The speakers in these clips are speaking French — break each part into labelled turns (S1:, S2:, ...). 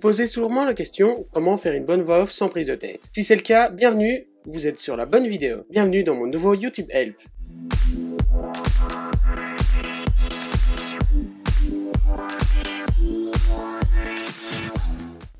S1: posez sûrement la question, comment faire une bonne voix off sans prise de tête? Si c'est le cas, bienvenue, vous êtes sur la bonne vidéo. Bienvenue dans mon nouveau YouTube Help.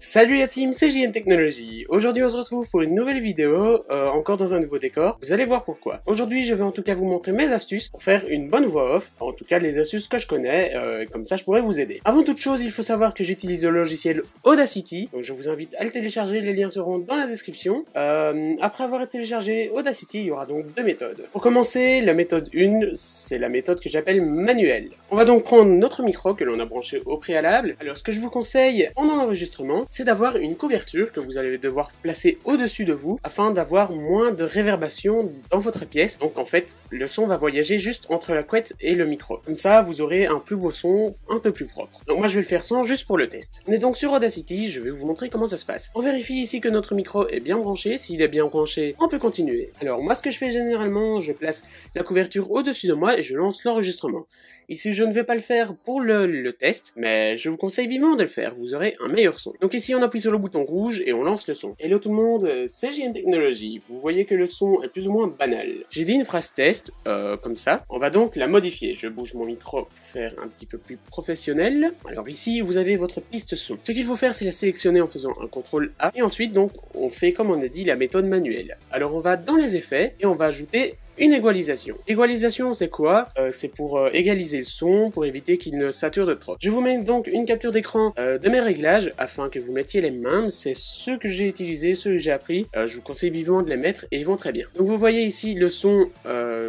S1: Salut la team, c'est JN Technologies. Aujourd'hui on se retrouve pour une nouvelle vidéo, encore dans un nouveau décor. Vous allez voir pourquoi. Aujourd'hui je vais en tout cas vous montrer mes astuces pour faire une bonne voix off. En tout cas les astuces que je connais, comme ça je pourrais vous aider. Avant toute chose, il faut savoir que j'utilise le logiciel Audacity. Donc je vous invite à le télécharger, les liens seront dans la description. Après avoir téléchargé Audacity, il y aura donc deux méthodes. Pour commencer, la méthode 1, c'est la méthode que j'appelle manuelle. On va donc prendre notre micro que l'on a branché au préalable. Alors ce que je vous conseille pendant l'enregistrement, c'est d'avoir une couverture que vous allez devoir placer au-dessus de vous afin d'avoir moins de réverbération dans votre pièce. Donc en fait, le son va voyager juste entre la couette et le micro. Comme ça, vous aurez un plus beau son, un peu plus propre. Donc moi, je vais le faire sans, juste pour le test. On est donc sur Audacity, je vais vous montrer comment ça se passe. On vérifie ici que notre micro est bien branché. S'il est bien branché, on peut continuer. Alors moi, ce que je fais généralement, je place la couverture au-dessus de moi et je lance l'enregistrement. Ici, je ne vais pas le faire pour le test, mais je vous conseille vivement de le faire, vous aurez un meilleur son. Donc ici, on appuie sur le bouton rouge et on lance le son. Hello tout le monde, c'est JN Technologies. Vous voyez que le son est plus ou moins banal. J'ai dit une phrase test, comme ça. On va donc la modifier. Je bouge mon micro pour faire un petit peu plus professionnel. Alors ici, vous avez votre piste son. Ce qu'il faut faire, c'est la sélectionner en faisant un CTRL A. Et ensuite, donc, on fait, comme on a dit, la méthode manuelle. Alors on va dans les effets et on va ajouter une égalisation. L'égalisation, c'est quoi? C'est pour égaliser le son, pour éviter qu'il ne sature de trop. Je vous mets donc une capture d'écran de mes réglages afin que vous mettiez les mêmes. C'est ceux que j'ai utilisés, ceux que j'ai appris. Je vous conseille vivement de les mettre et ils vont très bien. Donc vous voyez ici le son,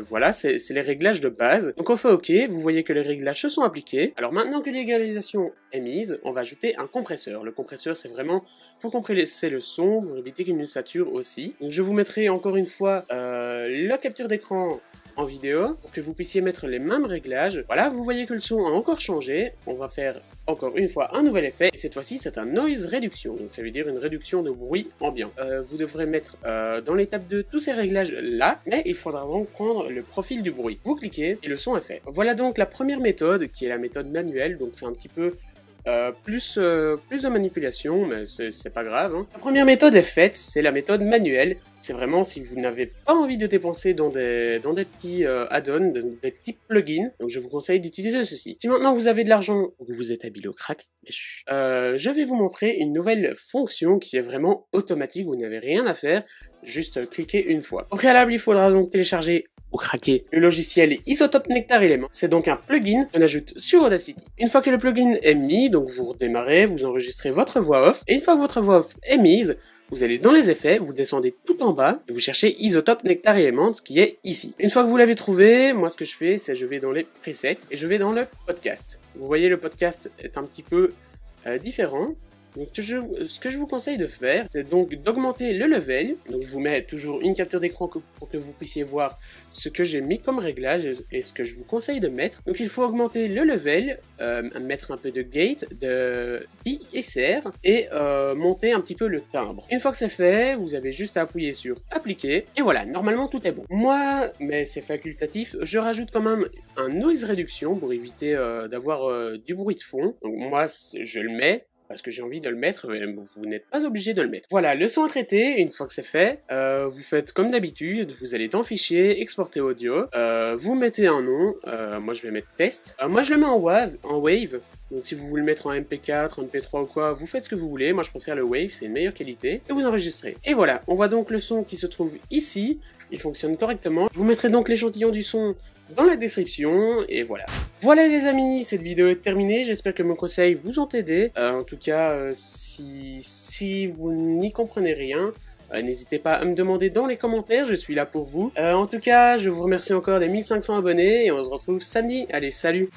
S1: voilà, c'est les réglages de base. Donc on fait OK, vous voyez que les réglages se sont appliqués. Alors maintenant que l'égalisation est mise, on va ajouter un compresseur. Le compresseur, c'est vraiment pour compresser le son, pour éviter qu'il ne sature aussi. Donc je vous mettrai encore une fois la capture d'écran en vidéo pour que vous puissiez mettre les mêmes réglages. Voilà, vous voyez que le son a encore changé. On va faire encore une fois un nouvel effet et cette fois-ci c'est un noise reduction, donc ça veut dire une réduction de bruit ambiant. Vous devrez mettre dans l'étape 2 tous ces réglages là, mais il faudra donc prendre le profil du bruit. Vous cliquez et le son est fait. Voilà donc la première méthode qui est la méthode manuelle, donc c'est un petit peu plus de manipulation, mais c'est pas grave. Hein. La première méthode est faite, c'est la méthode manuelle. C'est vraiment si vous n'avez pas envie de dépenser dans des petits add-ons, des petits plugins. Donc je vous conseille d'utiliser ceci. Si maintenant vous avez de l'argent ou que vous êtes habile au crack, je vais vous montrer une nouvelle fonction qui est vraiment automatique. Vous n'avez rien à faire, juste cliquer une fois. Au préalable, il faudra donc télécharger ou craquer le logiciel Isotope Nectar Element. C'est donc un plugin qu'on ajoute sur Audacity. Une fois que le plugin est mis, donc vous redémarrez, vous enregistrez votre voix off, et une fois que votre voix off est mise, vous allez dans les effets, vous descendez tout en bas, et vous cherchez Isotope Nectar Element, qui est ici. Une fois que vous l'avez trouvé, moi ce que je fais, c'est je vais dans les presets, et je vais dans le podcast. Vous voyez, le podcast est un petit peu différent. Donc ce que je vous conseille de faire, c'est donc d'augmenter le level. Donc je vous mets toujours une capture d'écran pour que vous puissiez voir ce que j'ai mis comme réglage et ce que je vous conseille de mettre. Donc il faut augmenter le level, mettre un peu de gate, de DSR et monter un petit peu le timbre. Une fois que c'est fait, vous avez juste à appuyer sur appliquer et voilà, normalement tout est bon. Moi, mais c'est facultatif, je rajoute quand même un noise reduction pour éviter d'avoir du bruit de fond. Donc moi, je le mets parce que j'ai envie de le mettre, mais vous n'êtes pas obligé de le mettre. Voilà, le son est traité, une fois que c'est fait, vous faites comme d'habitude, vous allez dans Fichier, Exporter audio, vous mettez un nom, moi je vais mettre test, moi je le mets en wave, donc si vous voulez le mettre en MP4, MP3 ou quoi, vous faites ce que vous voulez, moi je préfère le wave, c'est une meilleure qualité, et vous enregistrez. Et voilà, on voit donc le son qui se trouve ici, il fonctionne correctement, je vous mettrai donc l'échantillon du son dans la description, et voilà. Voilà les amis, cette vidéo est terminée, j'espère que mes conseils vous ont aidé. En tout cas, si vous n'y comprenez rien, n'hésitez pas à me demander dans les commentaires, je suis là pour vous. En tout cas, je vous remercie encore des 1500 abonnés, et on se retrouve samedi. Allez, salut!